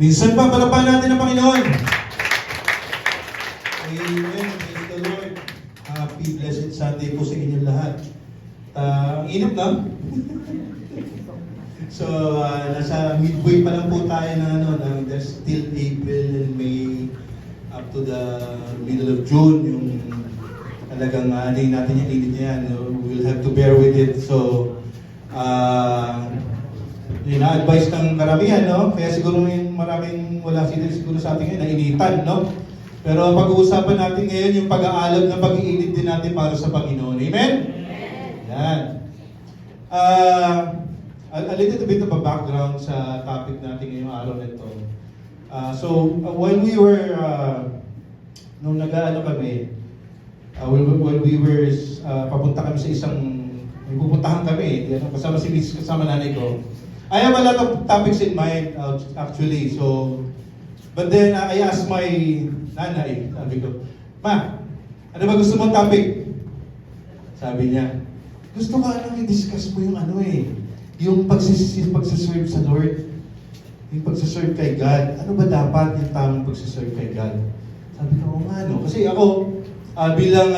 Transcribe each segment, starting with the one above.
Minsan pa, palapahan natin ang Panginoon. Amen. Praise the Lord. Happy, blessed Sunday po sa inyong lahat. Ang init na. So, nasa midway pa lang po tayo ng there's still April and May up to the middle of June. Yung talagang hindi natin yung init niya yan. We'll have to bear with it. So, ina-advise ng karamihan, no? Kaya siguro yung maraming wala siguro sa atin ngayon, nainitan, no? Pero pag-uusapan natin ngayon yung pag-aalab na pag-iinit din natin para sa Panginoon. Amen? Yan. A little bit of a background sa topic natin ngayong araw na ito. When we were, nung nag-aano kami, when we were, papunta kami sa isang, may pupuntahan kami, kasama si Miss, kasama nanay ko. I have a lot of topics in mind, actually. So, but then I asked my nanay, sabi ko, Ma, ano ba gusto mong topic? Sabi niya, gusto ka lang i-discuss mo yung yung pagsiserve sa Lord, yung pagsiserve kay God. Ano ba dapat yung tamang pagsiserve kay God? Sabi ko, nga no. Kasi ako, bilang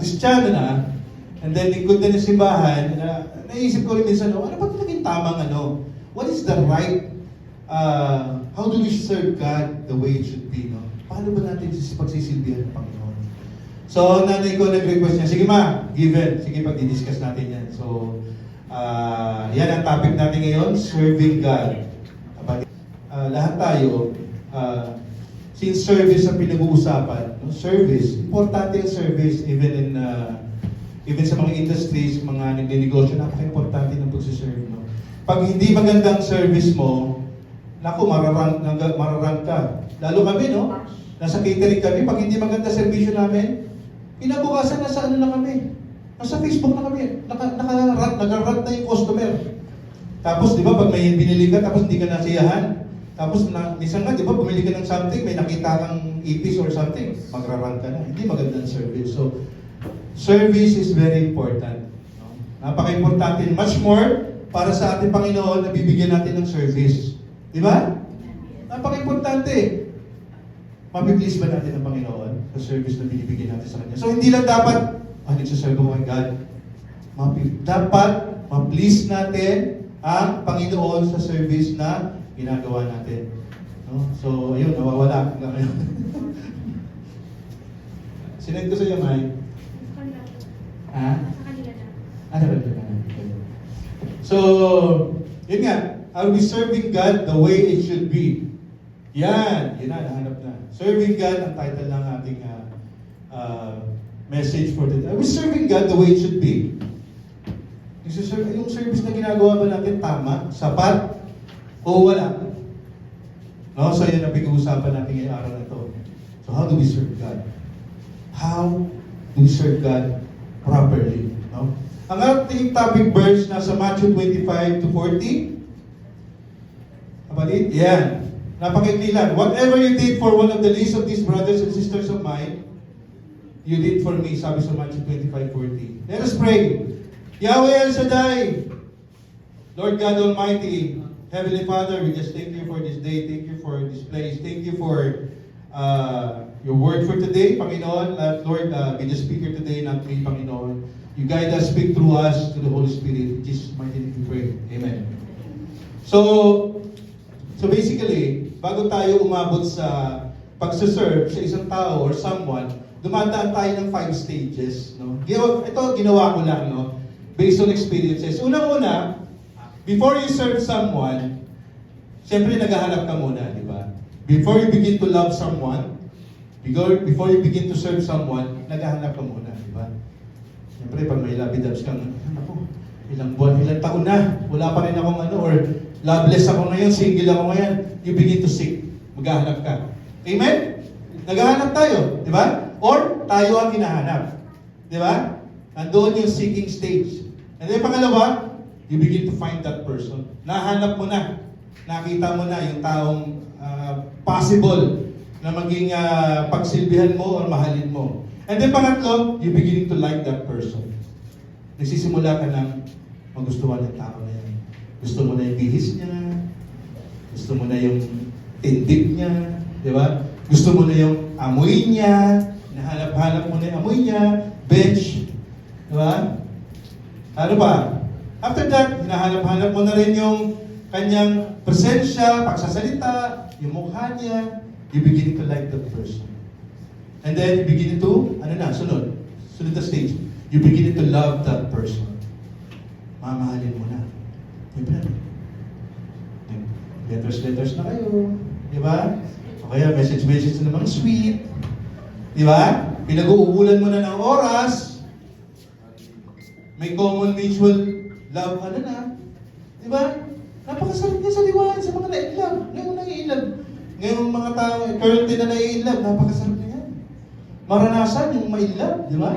Kristiyano na, and then lingkod na ng simbahan, naisip ko rin minsan, ano ba talagang tamang what is the right, how do we serve God the way it should be, no? Paano ba natin pagsisilbihan ng Panginoon? So, nanay ko nag-request niya, sige ma, given, sige pag-discuss natin yan. So, yan ang topic natin ngayon, serving God. Lahat tayo, since service ang pinag-uusapan, no? Service, importante yung service, even sa mga industries, mga nagninegosyo, napaka-importante ng pagsiserve, no? Pag hindi magandang service mo, naku, mararang ka. Lalo kami, no? Nasa catering kami, pag hindi maganda servisyo namin, inabukasan nasa na kami. Nasa Facebook na kami. Nagarant na yung customer. Tapos, di ba, pag may binili ka, tapos hindi ka nasiyahan, tapos, minsan nga, di ba, bumili ka ng something, may nakita kang ipis or something, magrarant ka na. Hindi magandang service. So, service is very important. No? Napaka-importante. Much more, para sa ating Panginoon na bibigyan natin ng service. Di ba? Napaka-importante. Mapiplease ba natin ang Panginoon sa service na binibigyan natin sa Kanya? So, hindi lang dapat, nagsaserve ko kay God. Dapat, ma-please natin ang Panginoon sa service na ginagawa natin. No? So, ayun, nawawala. Sinend ko sa iyo, Mike. Ha? Ano ba ito? So, yun nga, are we serving God the way it should be? Yan na, nahanap na. Serving God, ang title ng ating message for today. Are we serving God the way it should be? Yung service na ginagawa ba natin tama, sapat, o wala? No? So, yan ang pag-uusapan natin ngayong araw na ito. So, how do we serve God? How do we serve God properly? No? Ang ating topic verse nasa Matthew 25 to 40. Kapatid? Yan. Napakikli lang. Whatever you did for one of the least of these brothers and sisters of mine, you did for me, sabi sa Matthew 25:40. Let us pray. Yahweh El Shaddai, Lord God Almighty, Heavenly Father, we just thank you for this day. Thank you for this place. Thank you for your word for today, Panginoon. Lord, be the speaker today, not me, Panginoon. You guide us, speak through us, to the Holy Spirit. In Jesus' mighty name we pray. Amen. So basically, bago tayo umabot sa pagsaserve sa isang tao or someone, dumadaan tayo ng 5 stages. No? Ito, ginawa ko lang, no? Based on experiences. Unang-una, before you serve someone, siyempre naghahanap ka muna, di ba? Before you begin to love someone, before you begin to serve someone, naghahanap ka muna, di ba? Siyempre, pag may labidabs kang, ilang buwan, ilang taon na, wala pa rin akong or loveless ako ngayon, single ako ngayon, you begin to seek. Maghahanap ka. Amen? Naghahanap tayo, di ba? Or, tayo ang hinahanap. Di ba? Nandoon yung seeking stage. And then, pangalawa, you begin to find that person. Nahanap mo na. Nakita mo na yung taong possible na maging pagsilbihan mo or mahalin mo. And then pangatlo, you beginning to like that person. Nagsisimula ka ng magustuhan ng tao na yan. Gusto mo na yung bihis niya, gusto mo na yung tindig niya, di ba? Gusto mo na yung amoy niya, nahanap-hanap mo na yung amoy niya, bench, di ba? Ano pa? After that, hinahanap-hanap mo na rin yung kanyang presensya, pagsasalita, yung mukha niya, you begin to like that person. And then you begin to, sunod na stage, you begin to love that person. Mamahalin mo na. Di ba? Letters na kayo. Di ba? O kaya message na naman sweet. Di ba? Pinag-uulan mo na ng oras. May common mutual love, na. Di ba? Napakasarap niya sa liwanag sa mga na-in-love. Ngayon na-in-love. Ngayon mga tao, currently na na-in-love, napakasarap niya yan. Maranasan yung ma-in-love, di ba?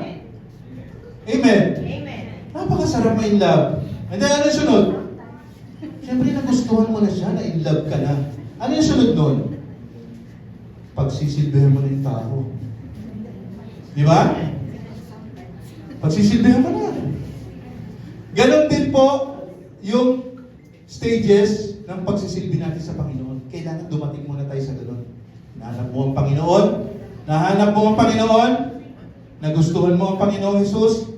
Amen? Amen. Napakasarap ma-in-love. And then ano yung sunod? Siyempre nagustuhan mo na siya, na-in-love ka na. Ano yung sunod nun? Pagsisilbihan mo na yung tao. Di ba? Pagsisilbihan mo na. Ganon din po yung stages ng pagsisilbi natin sa Panginoon. Kailangan dumating muna tayo sa ganon. Nahanap mo ang Panginoon. Nahanap mo ang Panginoon. Nagustuhan mo ang Panginoong Hesus.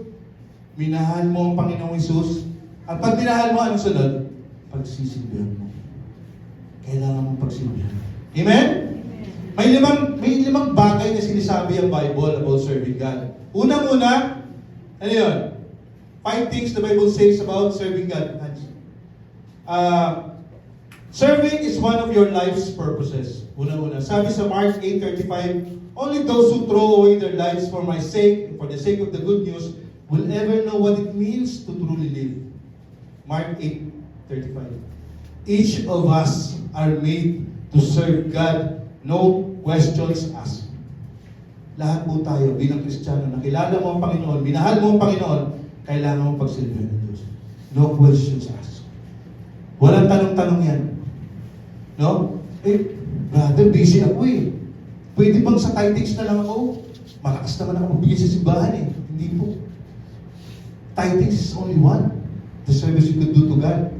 Minahal mo ang Panginoong Hesus. At pag minahal mo, anong sunod? Pagsisilbihan mo. Kailangan mong pagsilbihan. Amen? May limang bagay na sinasabi ang Bible about serving God. Unang-una, ano yun? 5 things the Bible says about serving God. Serving is one of your life's purposes. Una-una. Sabi sa Mark 8:35, only those who throw away their lives for my sake, for the sake of the good news, will ever know what it means to truly live. Mark 8:35. Each of us are made to serve God, no questions asked. Lahat po tayo bilang Kristiyano, nakilala mo ang Panginoon, minahal mo ang Panginoon, kailangan mo pagsilbihan ng Diyos. No questions asked. Walang tanong-tanong yan. No? Brother, busy ako eh. Pwede bang sa tithings na lang ako? Malakas naman ako magbigay sa simbahan eh. Hindi po. Tithings is only one. The service you could do to God.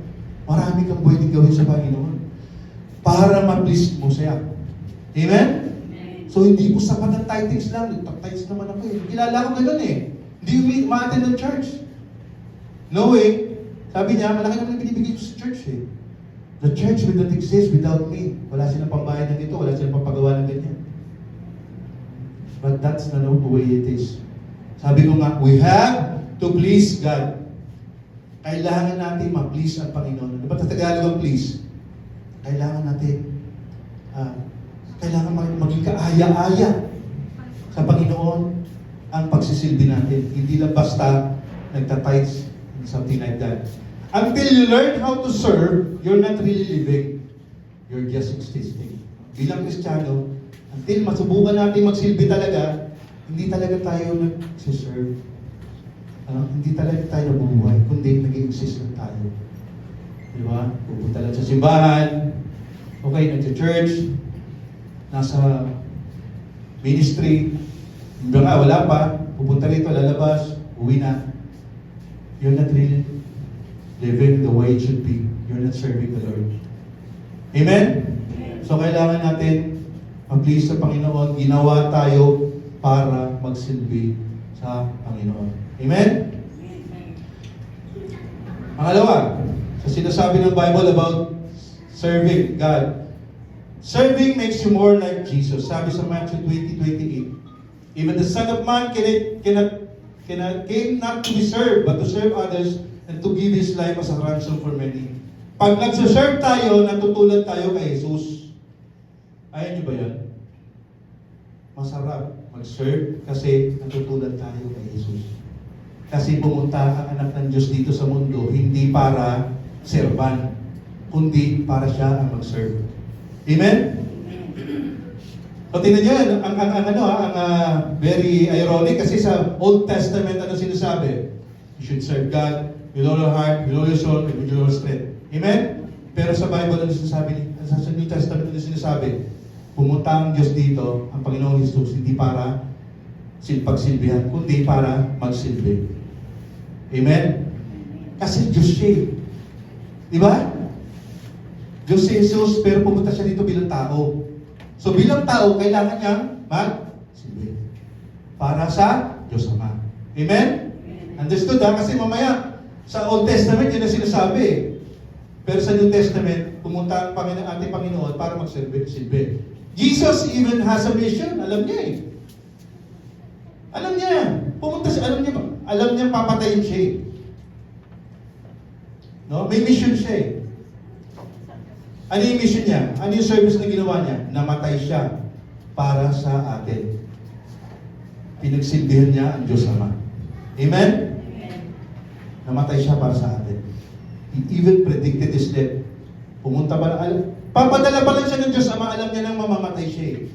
Marami kang pwedeng gawin sa Panginoon para ma-please mo siya. Amen? So hindi po sapat ng tithings lang. Tithes naman ako eh. Kilala ko ganun eh. Hindi ma-attend ng church. No way. Sabi niya, malaki naman yung binibigay ko sa church eh. The church will not exist without me. Wala silang pambayad ng ito, wala silang pampagawa ng ganyan. But that's not the way it is. Sabi ko nga, we have to please God. Kailangan natin ma-please ang Panginoon. Ano ba sa Tagalog ang please? Kailangan natin maging kaaya-aya sa Panginoon ang pagsisilbi natin. Hindi lang basta nagtatides, something like that. Until you learn how to serve, you're not really living. You're just existing. Bilang Kristiyano, until masubukan natin magsilbi talaga, hindi talaga tayo nag-serve. Hindi talaga tayo nabubuhay, kundi nag-exist lang tayo. Di ba? Pupunta lang sa simbahan, okay, nag-church, nasa ministry, baka wala pa, pupunta rito, lalabas, uwi na. You're not really living the way it should be. You're not serving the Lord. Amen? So kailangan natin mag-please sa Panginoon. Ginawa tayo para magsilbi sa Panginoon. Amen? Pangalawa, sa sinasabi ng Bible about serving God. Serving makes you more like Jesus. Sabi sa Matthew 20:28. Even the Son of Man came not to be served, but to serve others and to give His life as a ransom for many. Pag nagsaserve tayo, natutulad tayo kay Jesus. Ayaw niyo ba yan? Masarap mag-serve kasi natutulad tayo kay Jesus. Kasi pumunta ang anak ng Diyos dito sa mundo, hindi para serban, kundi para siya ang mag-serve. Amen? So tingnan niyo, ang very ironic kasi sa Old Testament, ano sinasabi? You should serve God with all your heart, with all your soul, and with all your strength. Amen? Pero sa Bible, ano sinasabi? Sa New Testament, ano sinasabi? Pumunta ang Diyos dito, ang Panginoong Jesus, hindi para pagsilbihan, kundi para magsilbi. Amen? Kasi Diyos siya. Di ba? Diyos si Jesus, pero pumunta siya dito bilang tao. So bilang tao, kailangan niyang magsilbi para sa Diyos Ama. Amen? Understood ha? Kasi mamaya, sa Old Testament, yun ang sinasabi eh. Pero sa New Testament, pumunta ang ating Panginoon para magsilbi. Jesus even has a mission. Alam niya eh. Alam niya. Pumunta siya. Alam niya papatayin siya eh. No? May mission siya eh. Ano yung mission niya? Ano yung service na ginawa niya? Namatay siya para sa atin. Pinagsilbihan niya ang Diyos Ama. Amen? Namatay siya para sa atin. He even predicted his death. Pumunta pa lang. Papadala pa lang siya ng Diyos Ama, alam niya nang mamamatay siya eh.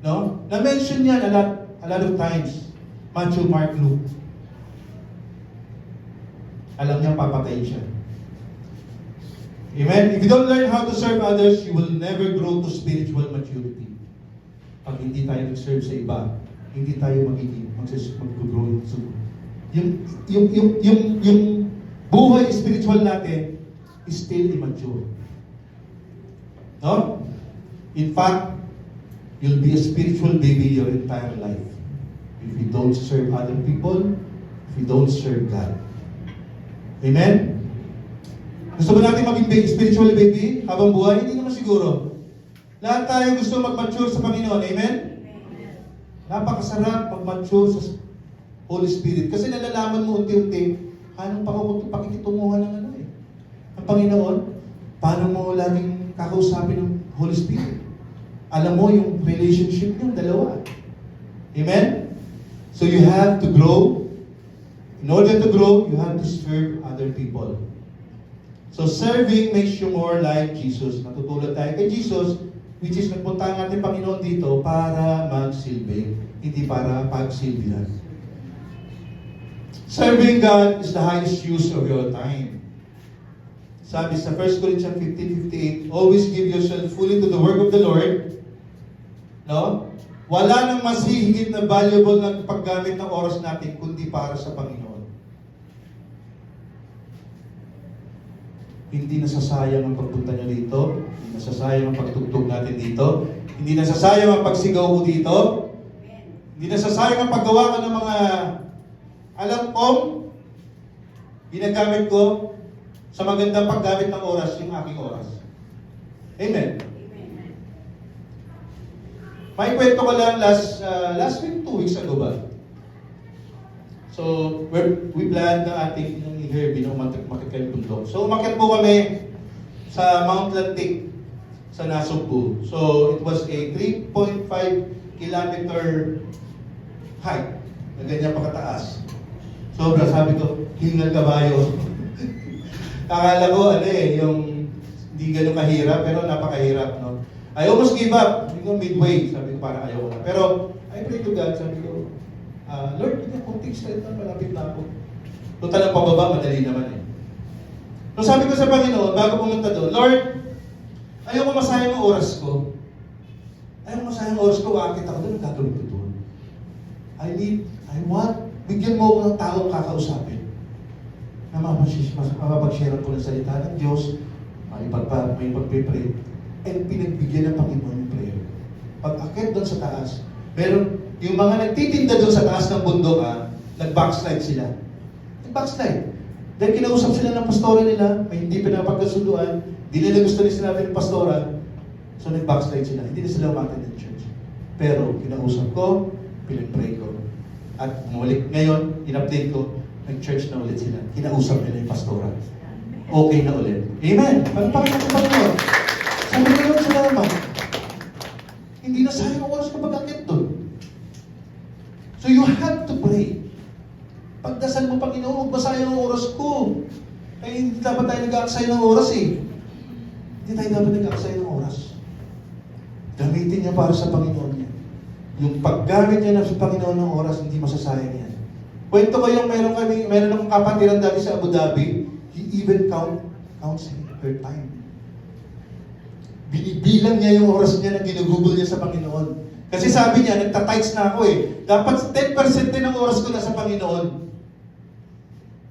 No? Na-mention niya a lot of times. Matthew, Mark, Luke. Alam niya papatayin siya. Amen? If you don't learn how to serve others, you will never grow to spiritual maturity. Pag hindi tayo nag-serve sa iba, hindi tayo mag-grow. Yung buhay spiritual natin is still immature. No? In fact, you'll be a spiritual baby your entire life if you don't serve other people, if you don't serve God. Amen? Gusto ba natin maging spiritual baby habang buhay? Hindi naman siguro. Lahat tayo gusto mag-mature sa Panginoon. Amen? Napakasarap mag-mature sa Holy Spirit. Kasi nalalaman mo unti-unti, anong pakikitunguhan ng ang Panginoon, paano mo laging kakausapin ng Holy Spirit. Alam mo yung relationship ng dalawa. Amen? So you have to grow. In order to grow, you have to serve other people. So serving makes you more like Jesus. Natutulad tayo kay Jesus, which is nagpunta ang ating Panginoon dito para magsilbi, hindi para pagsilbihan. Serving God is the highest use of your time. Sabi sa 1 Corinthians 15:58, always give yourself fully to the work of the Lord. No? Wala nang mas hihigit na valuable na paggamit ng oras natin kundi para sa Panginoon. Hindi nasasayang ang pagpunta nyo dito. Hindi nasasayang ang pagtugtog natin dito. Hindi nasasayang ang pagsigaw ko dito. Hindi nasasayang ang paggawa ko ng mga alam kong ginagamit ko sa magandang paggamit ng oras, yung aking oras. Amen. May kwento ko lang last week, 2 weeks ago ba? So, we planned na ating Herbie na umakyat kayong bundok. So, umakyat po kami sa Mount Lantic sa Nasugbu. So, it was a 3.5 kilometer hike na ganyan pakataas. Sobra, sabi ko, hingal kabayo. Akala ko, yung hindi ganun kahirap, pero napakahirap, no? I almost gave up. Hindi ko midway, sabi ko, parang ayaw ko na. Pero, I pray to God, sabi ko, Lord, hindi ko konting straight na, malapit na ako. Total ang pababa, madali naman eh. So sabi ko sa Panginoon, bago pumunta doon, Lord, ayaw ko masayang ang oras ko. Ayaw ko masayang ang oras ko, akit ako doon, gagawin ko doon. I want, bigyan mo ako ng taong kakausapin. Na mapapag-share ko ng salita ng Diyos, may pagpipray, and pinagbigyan ng Panginoon yung prayer. Pag akit doon sa taas, meron, yung mga nagtitinda doon sa taas ng bundok, nag-backslide sila. Backslide. Dahil kinausap sila ng pastora nila, may hindi pinapagkasunduan, di nila gusto nila sinabi ng pastora, so nag-backslide sila. Hindi na sila umattend ng church. Pero kinausap ko, pinag-pray ko. At muli, ngayon, in-update ko, nag-church na ulit sila. Kinausap nila yung pastora. Okay na ulit. Amen! Pagpapakita ko pa nyo. Sabi ko yun, salamat. Hindi na sayang ang oras kapag akit doon. So you have to pray. Pagdasal mo, Panginoon, huwag masayang ang oras ko. Ay, hindi dapat tayo nag-aaksaya ng oras eh. Hindi tayo dapat nag-aaksaya ng oras. Gamitin niya para sa Panginoon niya. Yung paggamit niya sa Panginoon ng oras, hindi masasayang yan. Kwento ko yung meron akong kapatiran dati sa Abu Dhabi, he even counts her time. Binibilang niya yung oras niya na ginugugol niya sa Panginoon. Kasi sabi niya, nagtatights na ako eh. Dapat 10% din ng oras ko na sa Panginoon.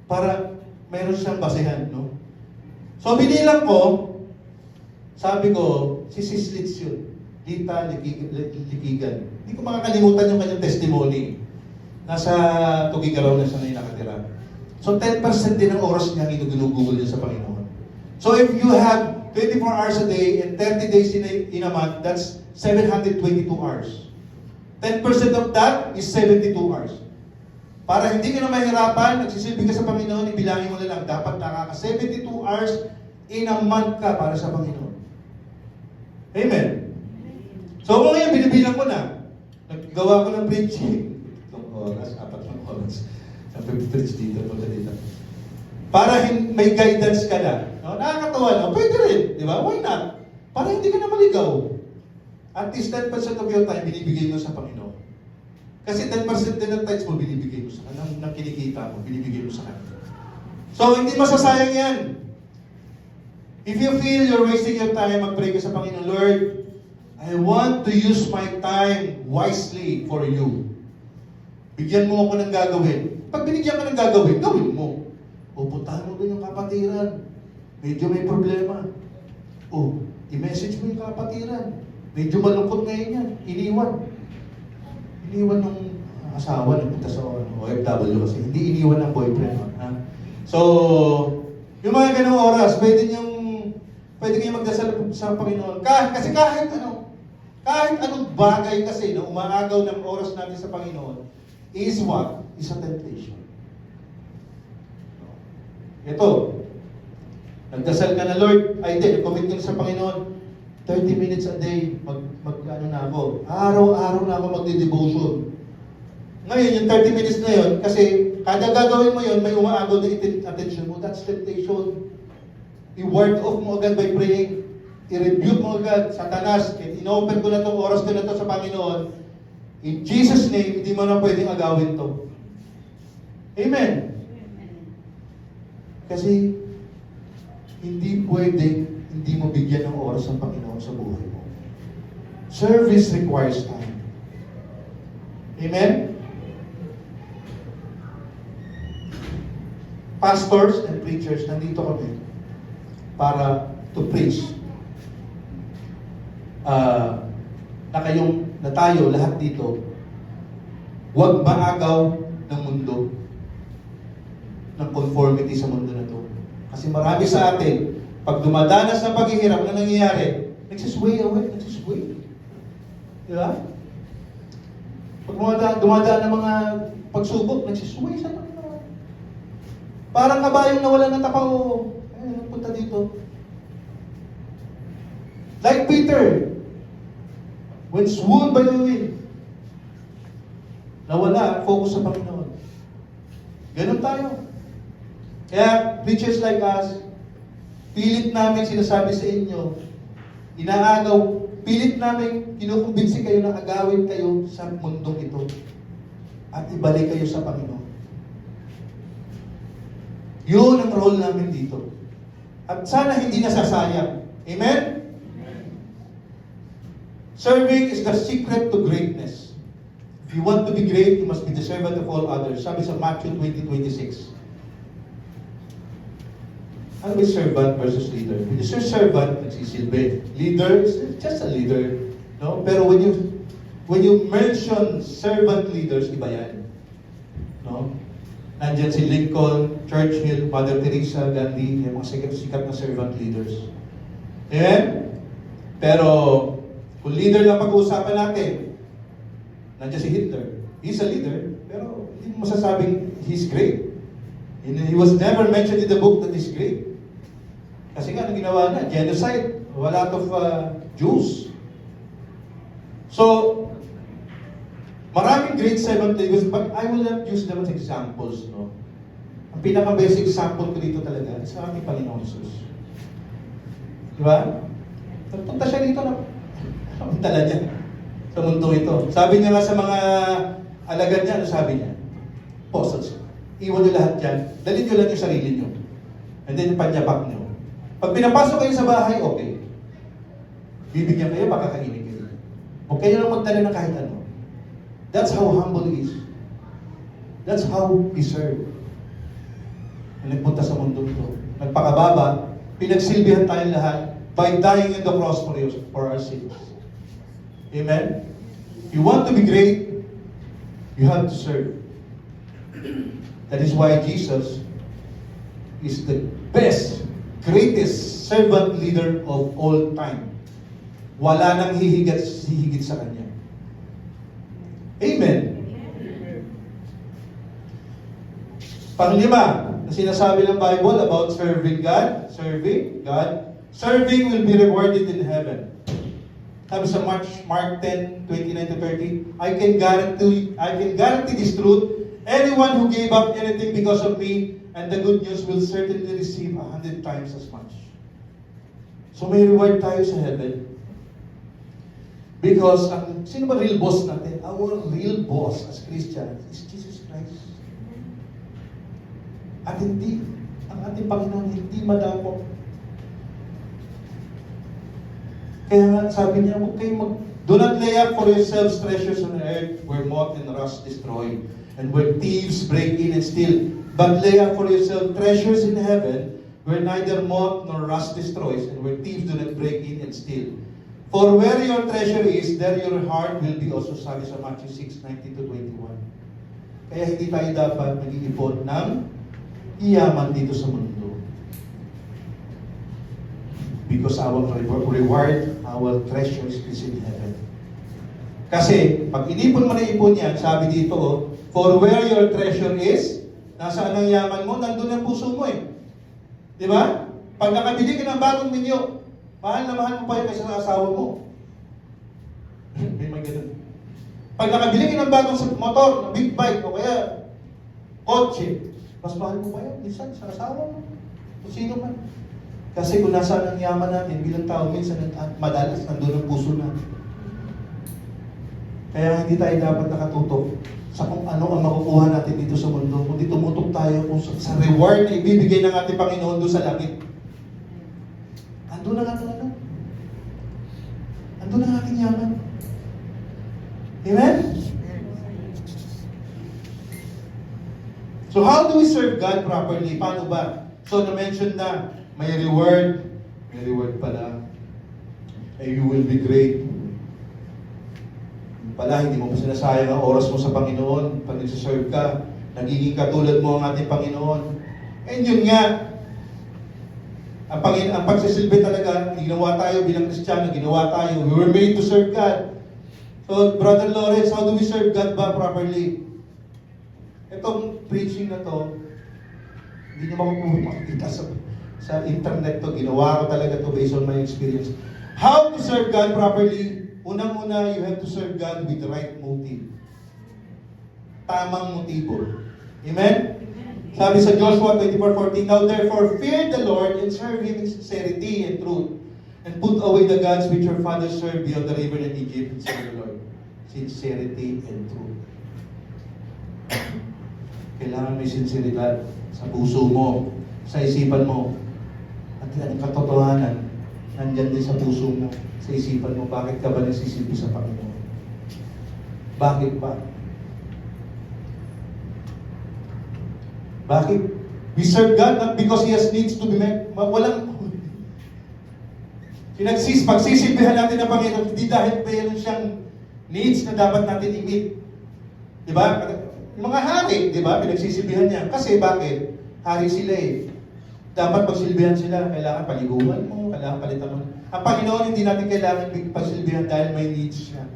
Para mayroon siyang basehan, no? So, binilang ko, sabi ko, si Sis Litz yun. Lita Likigan. Hindi ko makakalimutan yung kanyang testimony. Nasa Tugigaraw na siya ngayon nakatira. So 10% din ng oras niya ginugugol niya sa Panginoon. So if you have 24 hours a day and 30 days in a month, that's 722 hours. 10% of that is 72 hours. Para hindi ka na mahirapan, nagsisilbi ka sa Panginoon, ibilangin mo na lang, dapat nakaka 72 hours in a month ka para sa Panginoon. Amen. So kung ngayon, binibilang ko na, naggawa ko ng preaching, itong oras, 4 oras, sabi preach dito, punta dito. Para may guidance ka na. No? Nakakatawa na, pwede rin, di ba? Why not? Para hindi ka na maligaw. At least 10% of your time, binibigay mo sa Panginoon. Kasi 10% din ng times mo, binibigay mo sa Kanya. Ng kinikita mo, binibigay mo sa Kanya. So, hindi masasayang yan. If you feel you're wasting your time, mag-pray ka sa Panginoon, Lord, I want to use my time wisely for you. Bigyan mo ako ng gagawin. Pag binigyan ka ng gagawin, gawin mo. O, puntahan mo doon yung kapatiran. Medyo may problema. O, i-message mo yung kapatiran. Medyo malungkot ngayon yan. Iniwan ng asawa na punta sa OFW kasi. Hindi iniwan ng boyfriend. Ha? So, yung mga ganong oras, pwede kayong magdasal sa Panginoon. Kasi kahit anong bagay kasi na umaagaw ng oras natin sa Panginoon is what? Is a temptation. Ito, nagdasal ka na, Lord, commit ka sa Panginoon, 30 minutes a day, ano na ako, araw-araw na ako magdi-devotion. Ngayon, yung 30 minutes na yun, kasi kada gagawin mo yun, may umaagaw na attention mo, that's temptation. I-ward off mo agad by praying. I-rebuke mo agad, Satanas, in-open ko na itong oras ko na ito sa Panginoon. In Jesus' name, hindi mo na pwedeng agawin to. Amen. Kasi, hindi pwedeng hindi mo bigyan ng oras ng Panginoon sa buhay mo. Service requires time. Amen? Pastors and preachers, nandito kami para to preach. Na tayo, lahat dito, huwag maagaw ng mundo, ng conformity sa mundo na to. Kasi marami sa atin, pag dumadanas ng paghihirap na nangyayari, nagsisway away. Di ba? Pag dumadaan ng mga pagsubok, nagsisway sa Panginoon. Parang kabayong nawalan ng takaw, punta dito. Like Peter, when swooned by the wind, nawala, focus sa Panginoon. Ganun tayo. Kaya, preachers like us, pilit namin sinasabi sa inyo, inaagaw, pilit namin kinukumbinsi kayo na agawin kayo sa mundong ito at ibalik kayo sa Panginoon. Yun ang role namin dito. At sana hindi nasasayang. Amen? Serving is the secret to greatness. If you want to be great, you must be the servant of all others. Sabi sa Matthew 20:26. Ano ba servant versus leader? When you say servant, nagsisilbi. Leader is just a leader. No? Pero when you mention servant leaders, iba yan. No? Nandiyan si Lincoln, Churchill, Mother Teresa, Gandhi, yung mga sikat na servant leaders. Amen? Pero, kung leader lang pag-uusapan natin, nandiyan si Hitler. He's a leader, pero hindi mo masasabing he's great. He was never mentioned in the book that he's great. Kasi nga, anong ginawa na? Genocide. A lot of Jews. So, maraming great servant leaders, but I will not use them as examples. No? Ang pinaka-basic example ko dito talaga is sa ating Panginoon Jesus. Di ba? Nagpunta siya dito na ang tala niya sa mundo ito. Sabi niya nga sa mga alagad niya, ano sabi niya? Apostles, iwan niyo lahat yan. Dalhin niyo lang yung sarili niyo. And then panyapak niyo. Pag pinapasok kayo sa bahay, okay. Bibigyan kayo, makakainin kayo. Huwag kayo lang magdala ng kahit ano. That's how humble he is. That's how he served. Nagpunta sa mundo ito. Nagpakababa, pinagsilbihan tayong lahat by dying in the cross for our sins. Amen? If you want to be great, you have to serve. That is why Jesus is the best, greatest servant leader of all time. Wala nang hihigit sa Kanya. Amen. Panglima, na sinasabi ng Bible about serving God, serving will be rewarded in heaven. Sabi sa Mark 10, 29 to 30, I can guarantee this truth. Anyone who gave up anything because of me and the good news will certainly receive 100 times as much. So may reward tayo sa heaven. Because, sino ba real boss natin? Our real boss as Christians is Jesus Christ. At hindi, ang ating Panginoon hindi madamot. Kaya nga, sabi niya, do not lay up for yourselves treasures on earth where moth and rust destroy, and where thieves break in and steal. But lay up for yourselves treasures in heaven where neither moth nor rust destroys, and where thieves do not break in and steal. For where your treasure is, there your heart will be also, sabi sa Matthew 6:19 to 21. Kaya hindi tayo dapat mag-iipon ng iyaman dito sa mundo. Because our reward, our treasures is in heaven. Kasi, pag inipon mo na ipon yan, sabi dito, for where your treasure is, nasaan ang yaman mo, nandun ang puso mo eh. Di ba? Pag nakabili ka ng bagong minyo, mahal na mahal mo pa yun kaysa sa asawa mo. May ganun. Pag nakabili ka ng bagong motor, ng big bike, o kaya kotse, mas mahal mo pa yun, minsan sa asawa mo. Kung sino man. Kasi kung nasaan ang yaman natin, bilang tao, minsan madalas nandun ang puso natin. Kaya hindi tayo dapat nakatutok sa kung ano ang makukuha natin dito sa mundo, kundi tumutok tayo kung sa reward na ibibigay ng ating Panginoon doon sa langit. Andun na nga talaga. Andun na ating yaman. Amen? So how do we serve God properly? Paano ba? So na-mention na, may reward pala. And you will be great. Pala, hindi mo pa sinasayang ang oras mo sa Panginoon. Pag nagsiserve ka, nagiging katulad mo ang ating Panginoon. And yun nga, ang pagsisilbi talaga, ginawa tayo bilang Kristiyano, ginawa tayo. We were made to serve God. So, Brother Lawrence, how do we serve God ba properly? Itong preaching na to, hindi nyo makikita sa internet to. Ginawa ko talaga to based on my experience. How to serve God properly? Unang-una, you have to serve God with the right motive. Tamang motibo. Amen? Sabi sa Joshua 24:14, now therefore fear the Lord and serve Him in sincerity and truth, and put away the gods which your fathers served beyond the river in Egypt, and serve the Lord. Sincerity and truth. Kailangan may sinseridad sa puso mo, sa isipan mo. At ang katotohanan, nandyan din sa puso mo, sa isipan mo. Bakit ka ba nagsisilbi sa Panginoon? Bakit ba? Bakit? We serve God not because He has needs to be met. Pagsisilbihan natin ang Panginoon, hindi dahil mayroon siyang needs na dapat natin i-meet. Diba? Yung mga hari, diba? Pinagsisilbihan niya. Kasi bakit? Hari sila eh. Dapat pagsilbihan sila. Kailangan paliguan mo, kailangan palitan mo. Ang Panginoon, hindi natin kailangan pagsilbihan dahil may needs siya.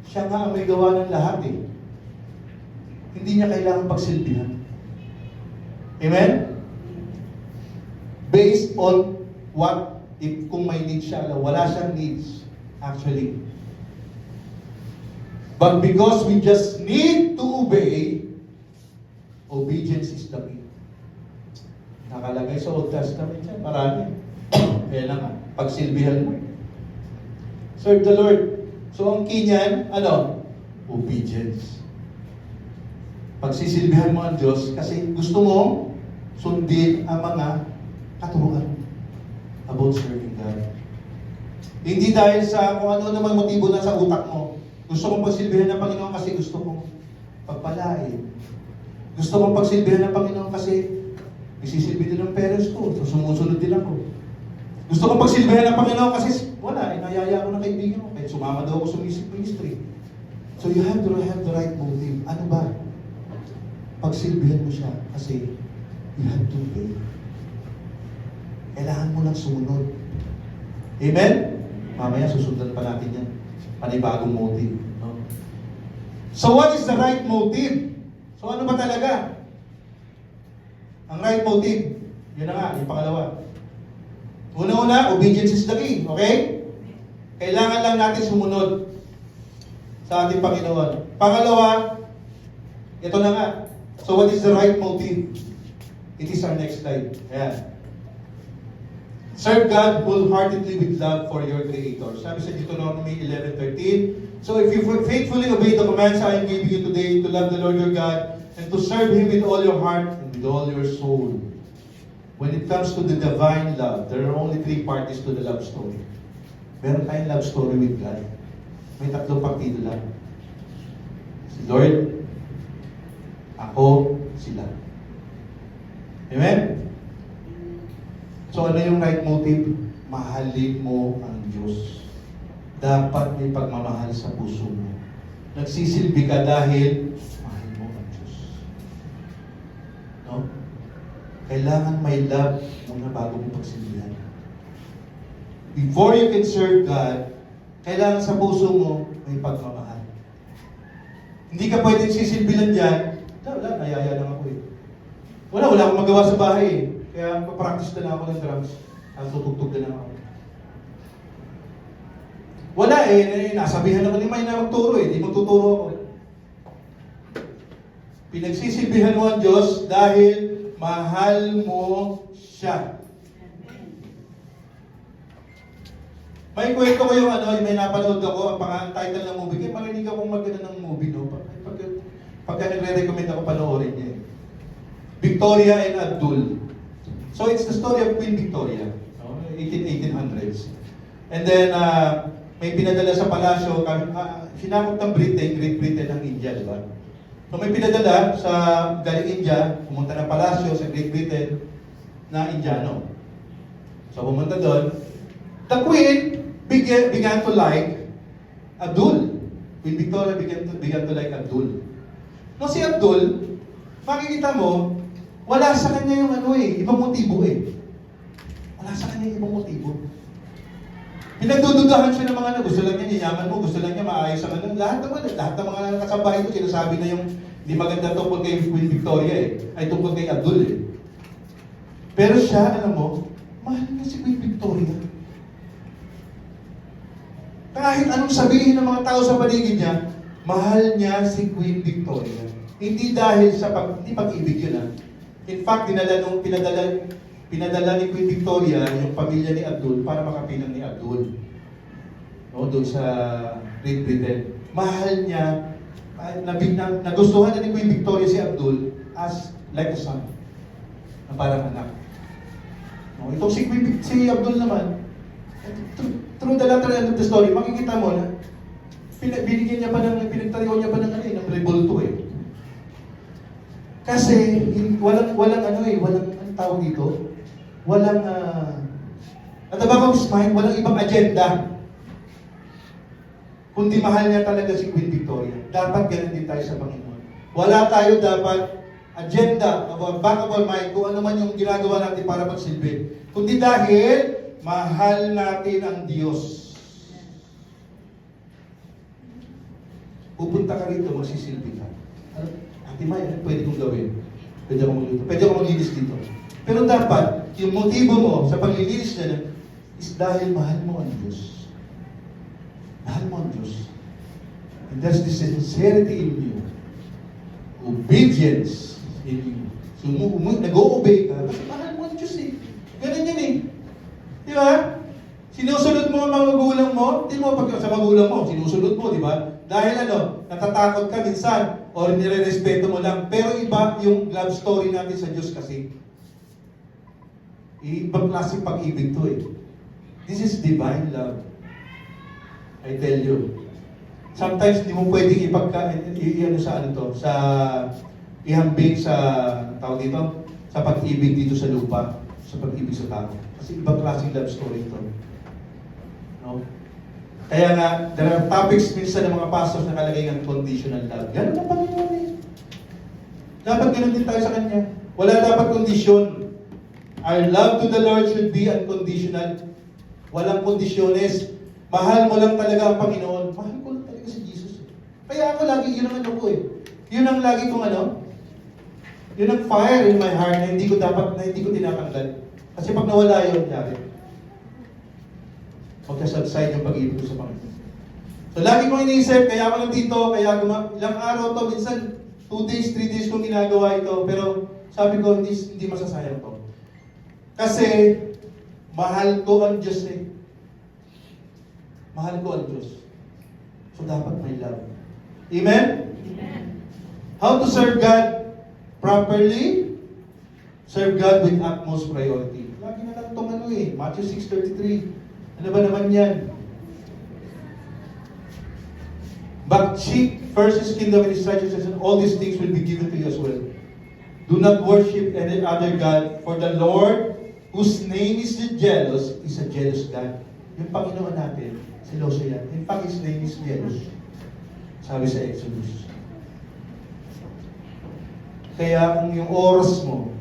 Siya nga ang may gawa ng lahat eh. Hindi niya kailangan pagsilbihan. Amen? Based on what, kung may needs siya, wala siyang needs, actually. But because we just need to obey, obedience is the key. Nakalagay sa Old Testament yan, marami. Kaya lang, pagsilbihan mo. Serve the Lord. So ang key niyan, obedience. Pagsisilbihan mo ang Diyos, kasi gusto mo sundin ang mga katuruan about serving God. Hindi dahil sa kung ano naman motibo na sa utak mo. Gusto kong pagsilbihan ng Panginoon kasi gusto kong pagpalain. Gusto kong pagsilbihan ng Panginoon kasi isisilbi din ng parents ko. So sumusunod din ako. Gusto kong pagsilbihan ng Panginoon kasi wala, nayaya ako ng kaibigan ko, kahit sumama daw ako sa music ministry. So you have to have the right motive. Ano ba? Pagsilbihan mo siya kasi you have to pay. Kailangan mo lang sumunod. Amen? Mamaya susundan pa natin yan. Panibagong motive. No? So what is the right motive? So ano ba talaga? Ang right motive, yun na nga, yung pangalawa. Una-una, obedience is the key. Okay? Kailangan lang natin sumunod sa ating Panginoon. Pangalawa, ito na nga. So what is the right motive? It is our next slide. Ayan. Serve God wholeheartedly with love for your Creator. Sabi sa Deuteronomy 11:13. So if you faithfully obey the commands I am giving you today to love the Lord your God and to serve Him with all your heart and with all your soul. When it comes to the divine love, there are only three parties to the love story. Meron tayong love story with God. May tatlong partido lang. Si Lord, ako, sila. Amen? So ano yung right motive? Mahalin mo ang Diyos. Dapat may pagmamahal sa puso mo. Nagsisilbi ka dahil mahal mo ang Diyos. No? Kailangan may love muna bago mo pagsilbihan. Before you can serve God, kailangan sa puso mo may pagmamahal. Hindi ka pwedeng sisilbi lang dyan, wala, nayaya lang ako eh. Wala akong magawa sa bahay eh. Kaya papractice na lang ako ng drums. At tutugtog na lang ako. Wala eh, nasabihan naman ni May na magturo eh. Di magtuturo ako. Pinagsisilbihan mo ang Diyos dahil mahal mo siya. May kwento ko yung may napanood ako, ang title ng movie. Kaya marinig akong maganda ng movie, no? Pagka nagre-recommend ako panoorin niya. Victoria and Abdul. So it's the story of Queen Victoria, no? 1800s. And then, may pinadala sa palasyo, sinakop ng Great Britain ng India, di ba? So may pinadala sa galing India, pumunta ng palasyo sa Great Britain na Indiano. So pumunta doon. The Queen began to like Abdul. Queen Victoria began to like Abdul. No, si Abdul, makikita mo, wala sa kanya yung ibang motibo eh. Wala sa kanya yung ibang motibo. Pinagdududahan siya ng mga gusto lang niya yayaman mo, gusto lang niya maayos ang lahat ng mga kasambahay ko, sinasabi na yung di maganda tungkol kay Queen Victoria eh, ay tungkol kay Abdul eh. Pero siya, alam mo, mahal niya si Queen Victoria. Kahit anong sabihin ng mga tao sa paligid niya, mahal niya si Queen Victoria. Hindi dahil sa hindi pag-ibig yun ah. In fact, pinadala ni Queen Victoria yung pamilya ni Abdul para makapilang ni Abdul. No, doon sa Great Britain. Mahal niya, nagustuhan na ni Queen Victoria si Abdul as like a son. Na parang anak. No, itong si Abdul naman, through the latter end of the story, makikita mo na pinagtayo niya pa ng rebulto eh. Kasi walang tawag dito, at the back of his mind, walang ibang agenda. Kundi mahal niya talaga si Queen Victoria. Dapat ganun din tayo sa Panginoon. Wala tayo dapat agenda, back of our mind, kung ano man yung ginagawa natin para magsilbi. Kundi dahil mahal natin ang Diyos. Pupunta ka rito, magsisilbi ka. Ate May, pwede kong gawin. Pwede akong magluto. Pwede akong maglinis dito. Pero dapat, yung motibo mo sa paglilinis na is dahil mahal mo ang Diyos. Mahal mo ang Diyos. And there's this sincerity in you. Obedience in you. So, nag-o-obey ka kasi mahal mo ang Diyos eh. Ganun yan eh. Di ba? Sinusunod mo ang mga magulang mo, di mo pag sa magulang mo, sinusunod mo, di ba? Dahil natatakot ka minsan, o nire-respeto mo lang. Pero iba yung love story natin sa Diyos kasi. Ibang klaseng pag-ibig to eh. This is divine love. I tell you. Sometimes hindi mo pwedeng ihambing sa, tawag dito, sa pag-ibig dito sa lupa, sa pag-ibig sa tao. Kasi ibang klaseng love story ito. No? Kaya nga, there are topics minsan ng mga pastors na nakalagay ng conditional love. Ganun ang Panginoon eh. Dapat ganun din tayo sa Kanya. Wala dapat kondisyon. Our love to the Lord should be unconditional. Walang kondisyones. Mahal mo lang talaga ang Panginoon. Mahal ko lang talaga si Jesus. Kaya ako lagi, yun ang ano ko eh. Yun ang lagi kong ano, yun ang fire in my heart na hindi ko tinatanggal. Kasi pag nawala yun, yari. Magkasubside yung pag-ibig ko sa Panginoon. So lagi kong iniisip, kaya ako nandito, ilang araw to, minsan 2 days, 3 days kong ginagawa ito, pero sabi ko, hindi masasayang to. Kasi, mahal ko ang Diyos eh. Mahal ko ang Diyos. So dapat may love. Amen? Amen. How to serve God properly? Serve God with utmost priority. Lagi na lang itong ano eh, Matthew 6:33. Ano ba naman yan? But seek first His kingdom and His righteousness, and all these things will be given to you as well. Do not worship any other God, for the Lord, whose name is jealous, is a jealous God. Yung Panginoon natin, seloso yan. In fact, His name is jealous. Sabi sa Exodus. Kaya kung yung oras mo,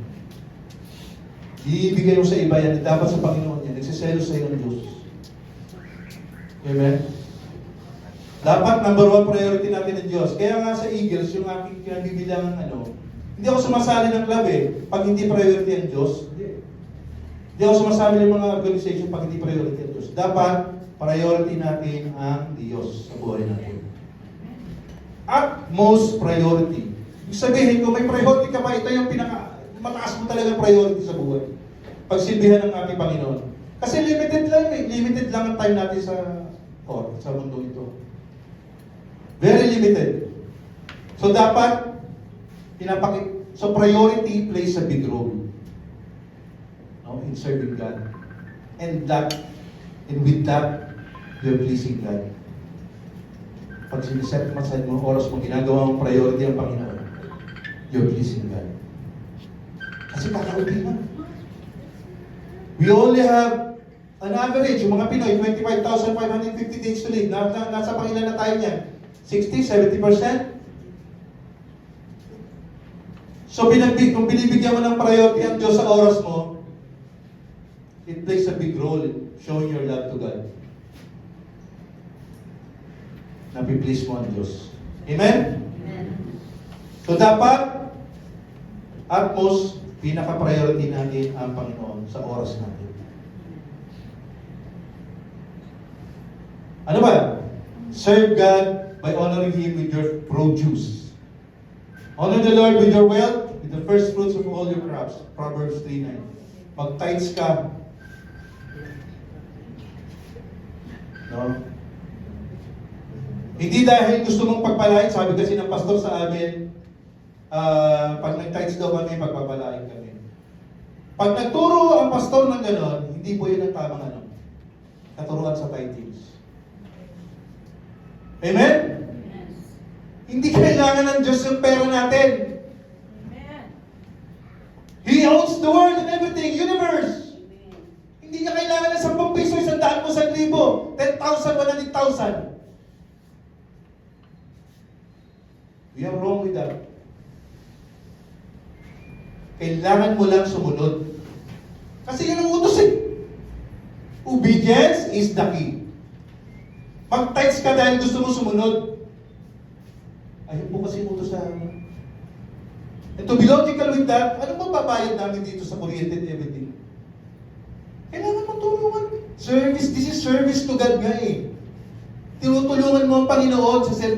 ibigay mo sa iba yan, dapat sa Panginoon yan, nagsiselos sa iyo ng Diyos. Amen? Dapat number 1 priority natin ng Diyos. Kaya nga sa Eagles, yung aking kinabibilang hindi ako sumasali ng club eh, pag hindi priority ang Diyos. Hindi ako sumasali ng mga organization pag hindi priority ang Diyos. Dapat, priority natin ang Diyos sa buhay natin. At most priority. Ibig sabihin, kung may priority ka pa, ito yung mataas mo talaga priority sa buhay. Pagsilbihan ng ating Panginoon. Kasi limited lang eh. Limited lang ang time natin sa mundo ito. Very limited. So dapat, so priority plays a big role in serving God. And with that, you're pleasing God. Pag siniset mo oras mo, ginagawa mong priority ang Panginoon, you're pleasing God. Kasi kakauti na. We only have an average, yung mga Pinoy, 25,550 days to live. Nasa pangilan na tayo niyan? 60, 70%? So, kung binibigyan mo ng priority ang Diyos sa oras mo, it plays a big role in showing your love to God. Napi-please mo ang Diyos. Amen? Amen. So, dapat, at most, pinaka-priority natin ang Panginoon sa oras natin. Ano ba? Serve God by honoring Him with your produce. Honor the Lord with your wealth, with the first fruits of all your crops. Proverbs 3:9. Mag-tithes ka. No? Hindi dahil gusto mong pagpalain, sabi kasi ng pastor sa amin, pag nag-tithes daw kami, pagpapalain kami. Pag nagturo ang pastor ng ganon, hindi po yun ang tamang katuruan sa tithings. Amen? Yes. Hindi kailangan ng Diyos yung pera natin. Amen. He owns the world and everything, universe. Amen. Hindi niya kailangan ng 10 piso, 100 mo, 1,000, 10,000, 100,000. We are wrong with that. Kailangan mo lang sumunod. Kasi yun ang utos eh. Obedience is the key. Mag-tithes ka dahil gusto mo sumunod. Ayun po kasi utos sa amin. And to be logical with that, ano ba babayad namin dito sa kuryente and everything? Kailangan mo tulungan. Service, this is service to God nga eh. Tinutulungan mo ang Panginoon sa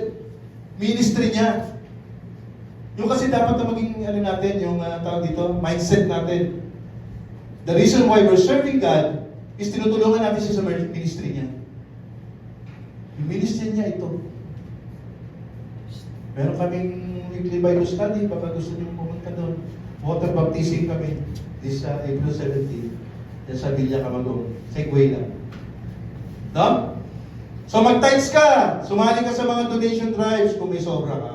ministry niya. Yung kasi dapat na maging natin, yung tawag dito, mindset natin. The reason why we're serving God is tinutulungan natin siya sa ministry niya. Yung ministry niya ito. Meron kaming weekly Bible study, baka gusto niyo pumunta doon. Water baptism kami this April 17. Yan sa Villa Camagong. Segway lang. No? So mag-tithes ka. Sumali ka sa mga donation drives kung may sobra ka.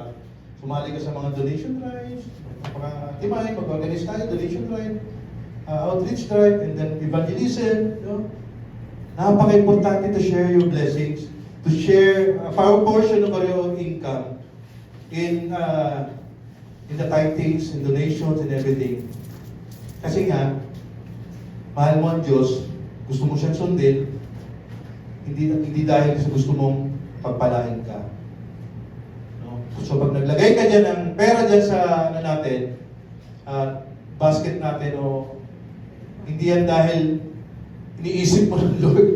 Sumali ka sa mga donation drives. Timay, mag-organize tayo, donation drive, outreach drive, and then evangelism. No? Napaka-importante to share your blessings. to share a portion of our income in the tithings, in donations, and everything. Kasi nga, mahal mo ang Diyos, gusto mo siyang sundin, hindi dahil sa gusto mong pagpalain ka. No? So pag naglagay ka dyan ng pera dyan sa natin, basket natin, o hindi yan dahil iniisip mo ng Lord,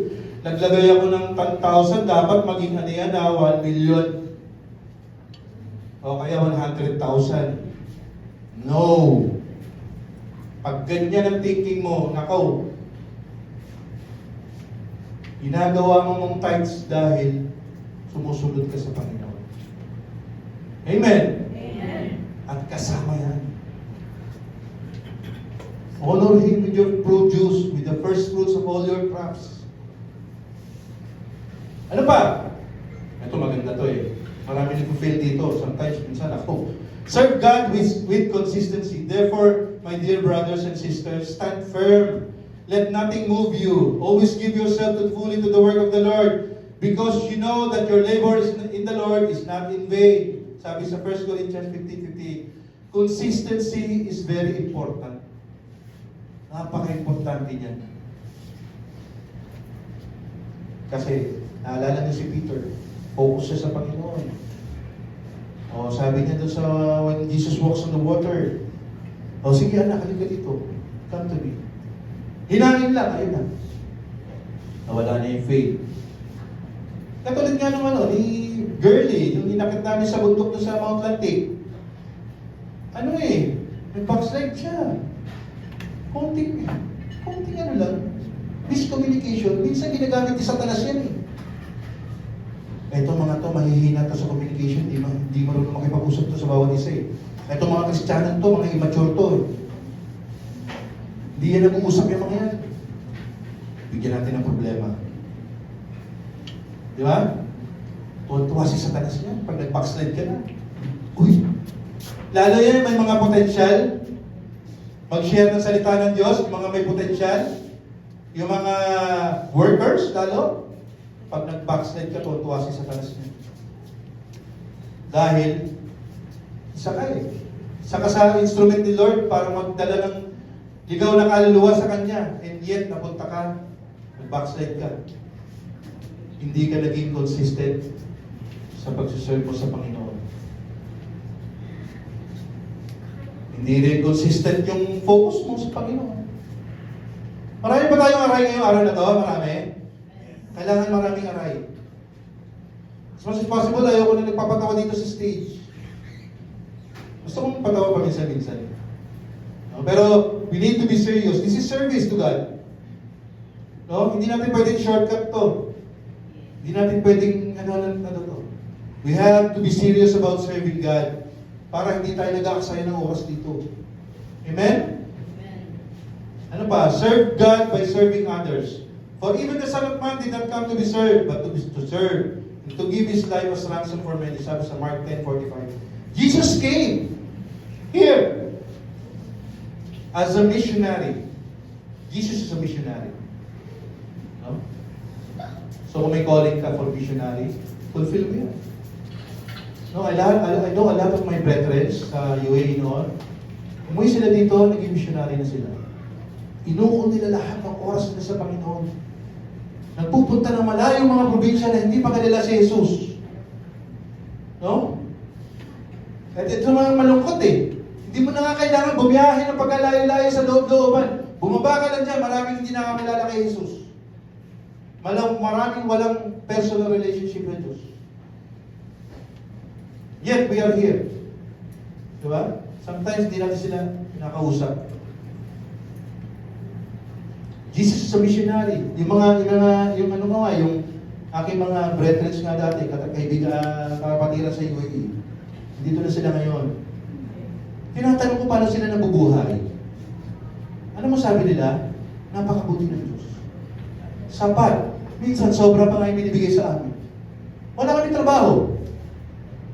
naglagay ako ng 10,000, dapat maging ano yan, 1 million. O kaya 100,000. No. Pag ganyan ang thinking mo, nakaw, ginagawa mo mong tithes dahil sumusunod ka sa Panginoon. Amen? Amen. At kasama yan. Honor Him with your produce, with the first fruits of all your crops. Ano pa? Ito maganda to eh. Marami nag-fail dito. Sometimes, minsan ako. Serve God with consistency. Therefore, my dear brothers and sisters, stand firm. Let nothing move you. Always give yourself fully to the work of the Lord, because you know that your labor in the Lord is not in vain. Sabi sa 1 Corinthians 15:15, consistency is very important. Napaka-importante niyan. Kasi, naalala niyo si Peter, focus siya sa Panginoon. O, sabi niya doon sa when Jesus walks on the water, o sige anak, halika dito. Come to me. Hinangin lang, ayun na. Nawala na yung faith. Katulad nga ni Girlie, yung inakit namin sa bundok doon sa Mount Lantic. Ano eh, nag-backslide siya. Konting ano lang, miscommunication. Minsan ginagamit ni Satanas yan eh. Ito mga to, mahihina to sa communication, di marunong makipag-usap to sa bawat isa eh. Ito mga Kristiyanan to, mga immature to eh. Hindi yan nag-uusap yung mga yan. Bigyan natin ng problema. Di ba? Tuwa si Satanas yan pag nag-backslide ka na. Uy! Lalo yan, may mga potensyal. Mag-share ng salita ng Diyos, yung mga may potensyal. Yung mga workers, lalo. Pag nag-backslide ka, tuwa si Satanas niya. Dahil, isa ka eh. Isa ka sa instrument ni Lord para magdala ng ligaw na kaluluwa sa Kanya. And yet, napunta ka, nag-backslide ka. Hindi ka naging consistent sa pagsuserve mo sa Panginoon. Hindi rin consistent yung focus mo sa Panginoon. Marami ba tayong aray ngayong araw na to? Marami? Kailangan maraming aray. As much as possible, ayoko na nagpapatawa dito sa stage. Gusto kong patawa pa minsan-minsan. No? Pero, we need to be serious. This is service to God. No? Hindi natin pwedeng shortcut to. Hindi natin pwedeng, ano to. We have to be serious about serving God para hindi tayo nag-aaksaya ng oras dito. Amen? Amen. Ano pa? Serve God by serving others. For even the Son of Man did not come to be served, but to serve, and to give His life as ransom for many. Sabi sa Mark 10:45. Jesus came here as a missionary. Jesus is a missionary. No? So kung may calling ka for missionary, fulfill mo yan. No, I know a lot of my brethren sa UAE noon, umuwi sila dito, naging missionary na sila. Inuukol nila lahat ng oras nila sa Panginoon. Nagpupunta ng malayong mga probinsya na hindi pa kilala si Jesus. No? At ito mga malungkot eh. Hindi mo na nga kailangan bumiyahe ng pagkalayo-layo sa loob-looban. Bumaba ka lang dyan, maraming hindi nakakilala kay Jesus. Maraming walang personal relationship with Diyos. Yet, we are here. Diba? Sometimes, hindi natin sila nakausap. Jesus is a missionary. Yung aking mga brethren nga dati, kaibigan, kapatiran sa UAE. Dito na sila ngayon. Tinatanong ko paano sila nabubuhay. Ano mo sabi nila? Napakabuti ng Diyos. Sapat. Minsan, sobra pa nga yung binibigay sa amin. Wala kami trabaho.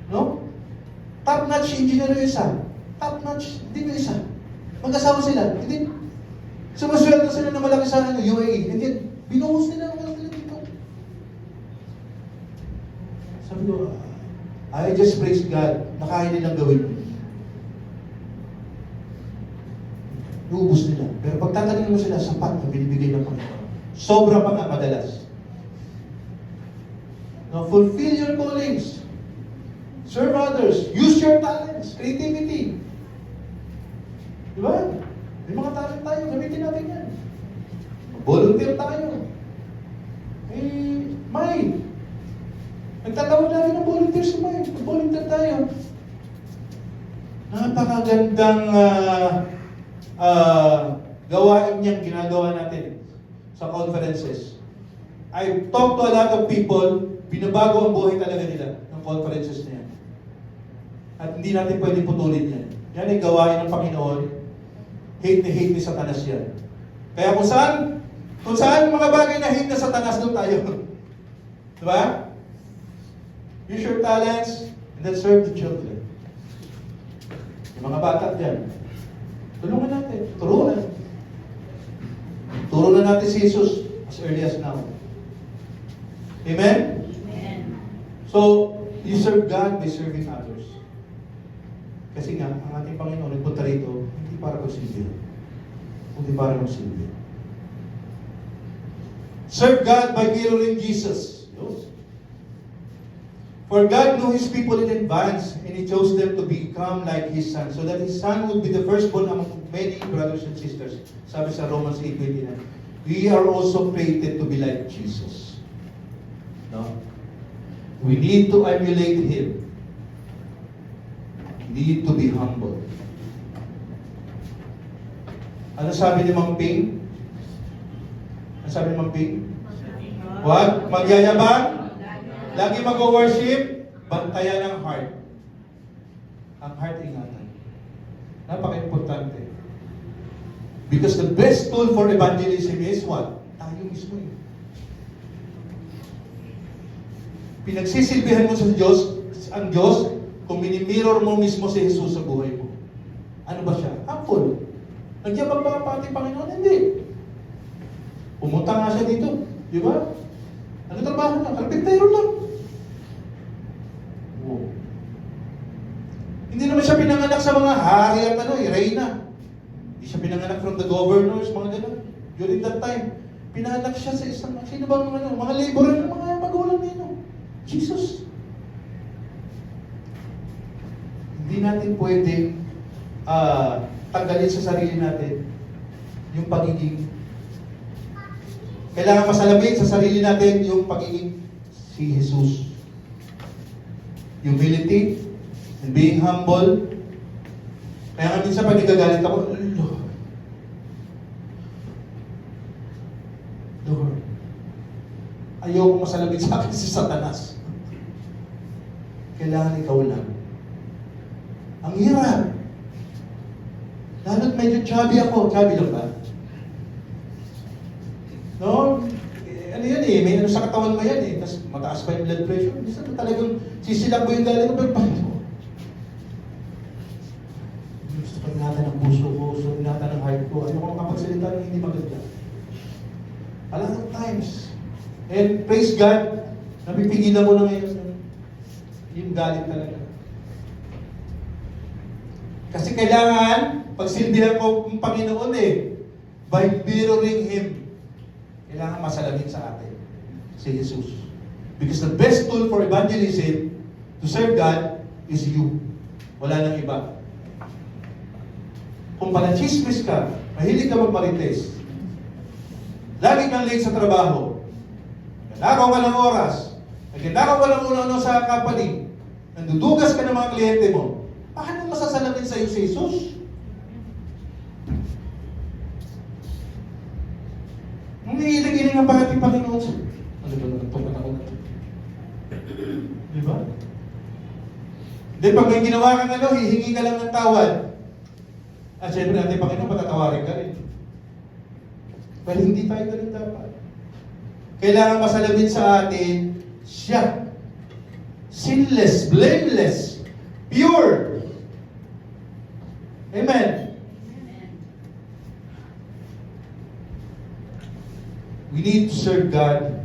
No? Top-notch engineer yung isa. Top-notch, hindi yung isa. Mag-asawa sila. Hindi. Sumasweldo sila na malaki sa UAE. And yet, binuhos nila ang mga sila dito. Sabi ko, I just praise God na kaya nilang gawin yun. Iubos nila. Pero pag tatanungin mo sila, sapat na binibigay ng Panginoon. Sobra pa nga madalas. Now, fulfill your callings. Serve others. Use your talents. Creativity. Diba? May mga talent tayo. Gamitin natin yan. Volunteer tayo. Mind. Nagtatawag natin ng volunteer sa mind. Volunteer tayo. Napakagandang gawain niyang ginagawa natin sa conferences. I've talked to a lot of people, binabago ang buhay talaga nila ng conferences na yan. At hindi natin pwedeng putulin yan. Yan ay gawain ng Panginoon. Hate ni Satanas yan. Kaya kung saan mga bagay na hate na Satanas, doon tayo. Diba? Use your talents and then serve the children. Yung mga bata dyan, tulungan natin. Turuan. Turo na natin si Jesus as early as now. Amen? Amen. So, you serve God by serving others. Kasi nga, ang ating Panginoon nagpunta rito, hindi para magsilbi, kundi para magsilbi. Serve God by mirroring Jesus. For God knew His people in advance, and He chose them to become like His Son, so that His Son would be the firstborn among many brothers and sisters. Sabi sa Romans 8:29, we are also created to be like Jesus. No? We need to emulate Him. We need to be humble. Ano sabi ni Mang Ping? Ano sabi ni Mang Ping? What? Magyayabang? Lagi mag-worship, bantayan ang heart. Ang heart ingatan. Napaka-importante. Because the best tool for evangelism is what? Tayo mismo yun. Pinagsisilbihan mo sa Diyos, ang Diyos, kung minimirror mo mismo si Jesus sa buhay mo. Ano ba siya? Humble. Nagyabang ba pa ating Panginoon? Hindi. Pumunta nga siya dito. Di ba? Ano trabaho niya? Karpintero lang. Oh. Hindi naman siya pinanganak sa mga hari at reyna. Hindi siya pinanganak from the governors, mga gano'n. During that time, pinanganak siya sa isang, sino ba mga laborer ng mga magulang nino? Jesus. Hindi natin pwedeng tanggalin sa sarili natin yung pagiging, kailangan masalamin sa sarili natin yung pagiging si Jesus. Humility and being humble. Kaya nga minsan pag nagagalit ako, Lord, ayoko masalamin sa akin si Satanas. Kailangan ikaw lang. Ang hirap. Lalo't medyo chubby ako. Chubby lang ba? No? Ano yan may ano sa katawan mo yan Tapos mataas pa yung blood pressure. Minsan talagang sisilap mo yung galing ko, pero gusto pa ingatan ng puso ko, gusto ingatan ng heart ko. Ayoko makapagsalita ng hindi maganda. A lot of times. And praise God, napipigilan mo na ngayon yung galit talaga. Kasi kailangan, pagsilbihan ko ng Panginoon by mirroring Him. Kailangan masalamin sa atin si Jesus. Because the best tool for evangelism to serve God is you. Wala nang iba. Kung palachismis ka, mahilig ka magmarites, lagi kang late sa trabaho, nanakaw ka ng oras, nagnakaw ka ng uno sa company, nandudugas ka ng mga kliyente mo, paano masasalamin sa iyo si Jesus? Umiilig-ilig ang ating Panginoon. Ano ba naman itong panahon na ito? Di ba? Hindi, pag may ginawa kang hihingi ka lang ng tawad. At syempre, ating Panginoon, patatawarin ka rin. Pero hindi tayo ganun dapat. Kailangan masalamin sa atin siya. Sinless, blameless, pure. Amen. We need to serve God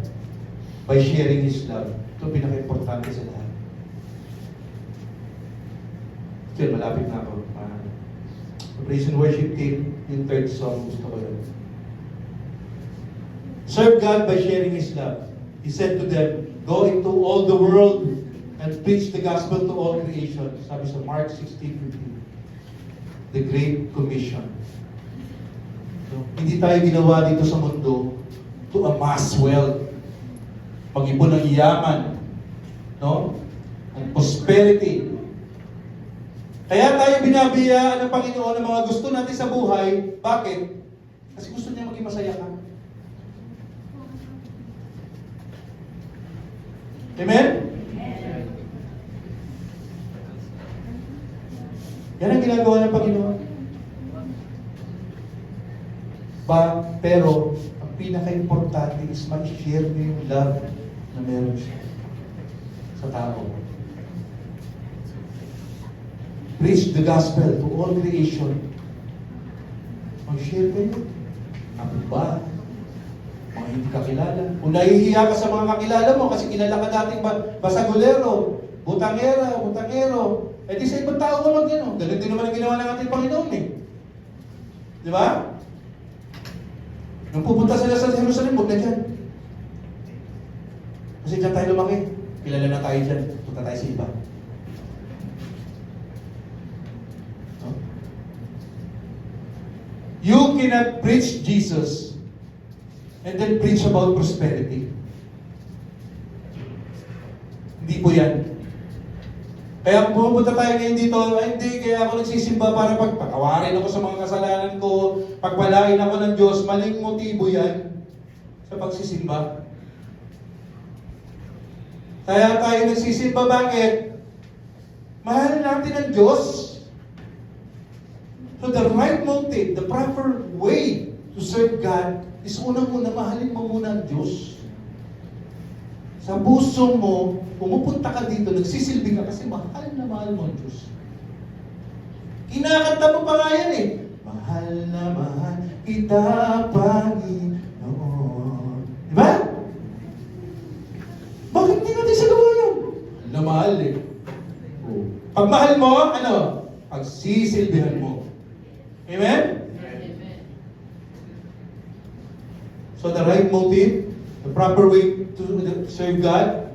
by sharing His love. Ito pinaka-importante sa lahat. Still, malapit na ako. Praise and worship team, yung third song, gusto ko yun. Serve God by sharing His love. He said to them, go into all the world and preach the gospel to all creation. Sabi sa Mark 16:15. The Great Commission. So, hindi tayo ginawa dito sa mundo to amass wealth, mag-ipon ng yaman, no? And prosperity. Kaya tayo binabiyaan ng Panginoon ng mga gusto natin sa buhay. Bakit? Kasi gusto niya maging masaya ka. Amen? Yan ang ginagawa ng Panginoon. Pero, ang pinaka-importante is mag-share mo yung love na meron siya sa tao. Preach the gospel to all creation. Mag-share kayo. Ako ba? Mga hindi kakilala. Kung nahihiya ka sa mga kakilala mo kasi kilala ka dating basagulero, butangero, eh di sa ibang tao ka mag-ano. Ganun din naman ang ginawa ng ating Panginoon eh. Di ba? Nung pupunta sila sa Jerusalem, huwag na dyan. Kasi dyan tayo lumaki. Kilala na tayo dyan. Punta tayo sa iba. No? You cannot preach Jesus and then preach about prosperity. Hindi po yan. Kaya kung pumunta tayo ngayon dito, ay hindi, kaya ako nagsisimba para pagpakawarin ako sa mga kasalanan ko, pagpalain ako ng Diyos, maling motibo yan sa pagsisimba. Kaya tayo nagsisimba, bakit? Mahal natin ang Diyos. So the right motive, the proper way to serve God is unang-una, mahalin mo muna ang Diyos. Sa puso mo, pumupunta ka dito, nagsisilbi ka kasi mahal na mahal mo ang Diyos. Kinakanta mo pa nga yan eh. Mahal na mahal kita, Panginoon. Diba? Bakit hindi natin sa gawa yan? Mahal na mahal eh. Pag mahal mo, ano? Pagsisilbihan mo. Amen? So the right motive, the proper way to serve God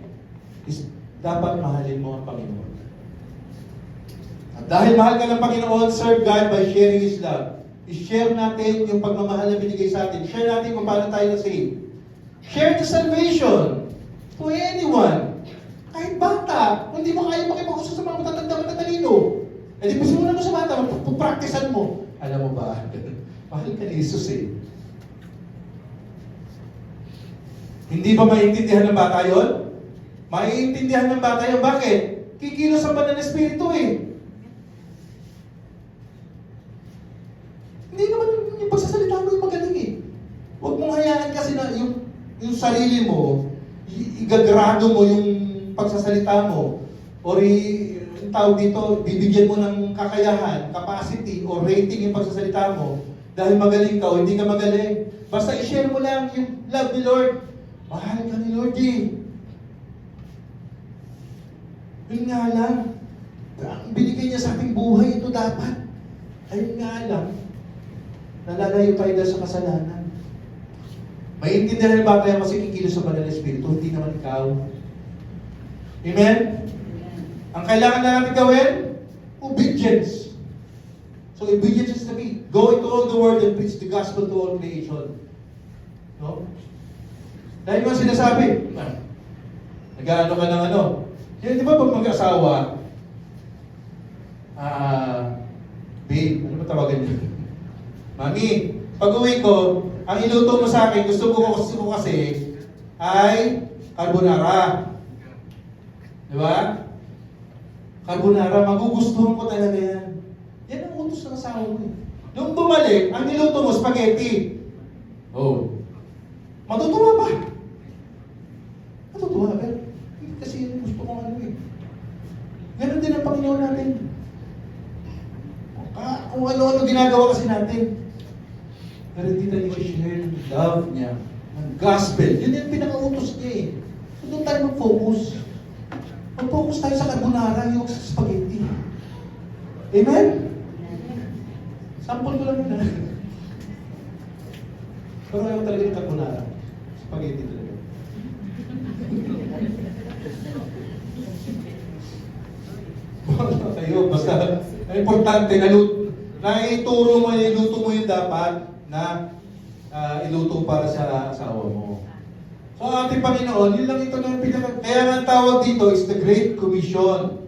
is dapat mahalin mo ang Panginoon. At dahil mahal ka ng Panginoon, serve God by sharing His love. I-share natin yung pagmamahal na binigay sa atin. Share natin kung paano tayo na-save. Share the salvation to anyone. Kahit bata, kung hindi mo kaya makipag-usap sa mga matatalino, eh di pasimulan mo sa bata, magpapraktisan mo. Alam mo ba, mahal ka ni Jesus eh. Hindi ba maiintindihan ng bata yun? Maiintindihan ng bata yun. Bakit? Kikilos ang banal na Espiritu eh. Hindi naman yung pagsasalita mo yung magaling eh. Huwag mong hayaan kasi na yung sarili mo, igagrado mo yung pagsasalita mo, or yung tawag dito, bibigyan mo ng kakayahan, capacity, or rating yung pagsasalita mo. Dahil magaling ka o hindi ka magaling. Basta i-share mo lang yung love ni Lord. Mahal ka ni Lord eh. Yun nga lang. Ang binigay niya sa ating buhay, ito dapat. Ayun nga lang. Nalalayo tayo dahil sa kasalanan. Maiintindihan ba tayo kasi kikilos sa banal na Espiritu, hindi naman ikaw. Amen? Ang kailangan na natin gawin, obedience. So obedience is the key. Go into all the world and preach the gospel to all creation. No? Dahil mo sinasabi, nag-ano ka ng ano. Yan, di ba pag mag-asawa, babe, ano ba tawagan niyo? Mami, pag uwi ko, ang iluto mo sa akin, gusto ko kasi, ay carbonara. Di ba? Carbonara, magugustuhan ko talaga yan. Yan ang utos ng asawa mo eh. Nung bumalik, ang niluto mo, spaghetti. Oh. Matutuwa ba? Matutuwa, pero kasi gusto ko ano eh. Ganon din ang Panginoon natin. Kung ano-ano ginagawa kasi natin. Pero hindi tayo i-share ng love niya, ng gospel. Yun yung pinaka-utos niya eh. doon tayo mag-focus. Mag-focus tayo sa carbonara, yung sa spaghetti. Amen? Sample ko lang yun. Pero ayaw talaga yung carbonara. Spaghetti talaga. Kayo, basta ang importante, naituro mo, iluto mo yung dapat na iluto para sa asawa mo. So ang ating Panginoon, yun lang ito ng pinaka... Kaya nga ang tawag dito is the Great Commission.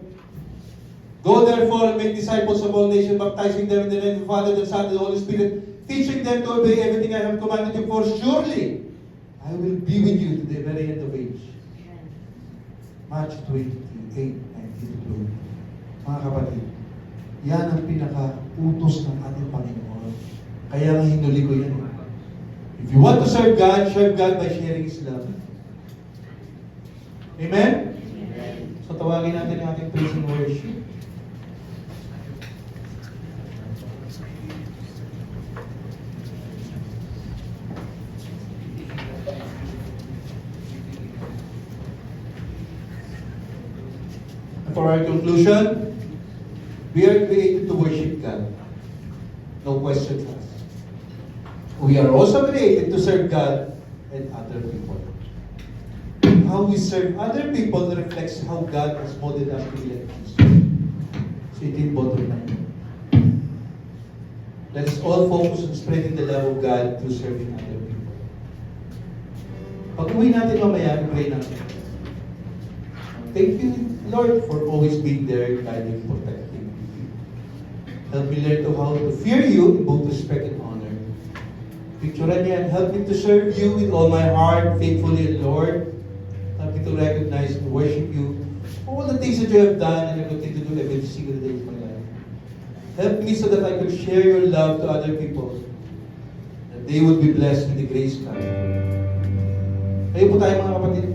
Go therefore and make disciples of all nations, baptizing them in the name of the Father, the Son, and the Holy Spirit, teaching them to obey everything I have commanded you, for surely I will be with you to the very end of age. Matthew 28:19-20. Mga kapatid, yan ang pinaka-utos ng ating Panginoon. Kaya nga hinuli ko yan. If you want to serve God by sharing His love. Amen? So tawagin natin ang ating praise and worship. And for our conclusion, we are created to worship God. No questions asked. We are also created to serve God and other people. How we serve other people reflects how God has molded us to be like Jesus. So it is bottom line. Let's all focus on spreading the love of God through serving other people. Pag-uwi natin mamaya, pray natin. Thank you, Lord, for always being there, guiding, protecting. Help me learn how to fear you in both respect and honor. Picturean niya, and help me to serve you with all my heart, faithfully, Lord. Help me to recognize and worship you for all the things that you have done and I continue to do every single day of my life. Help me so that I could share your love to other people, that they would be blessed with the grace coming. Kayo po tayo mga kapatid.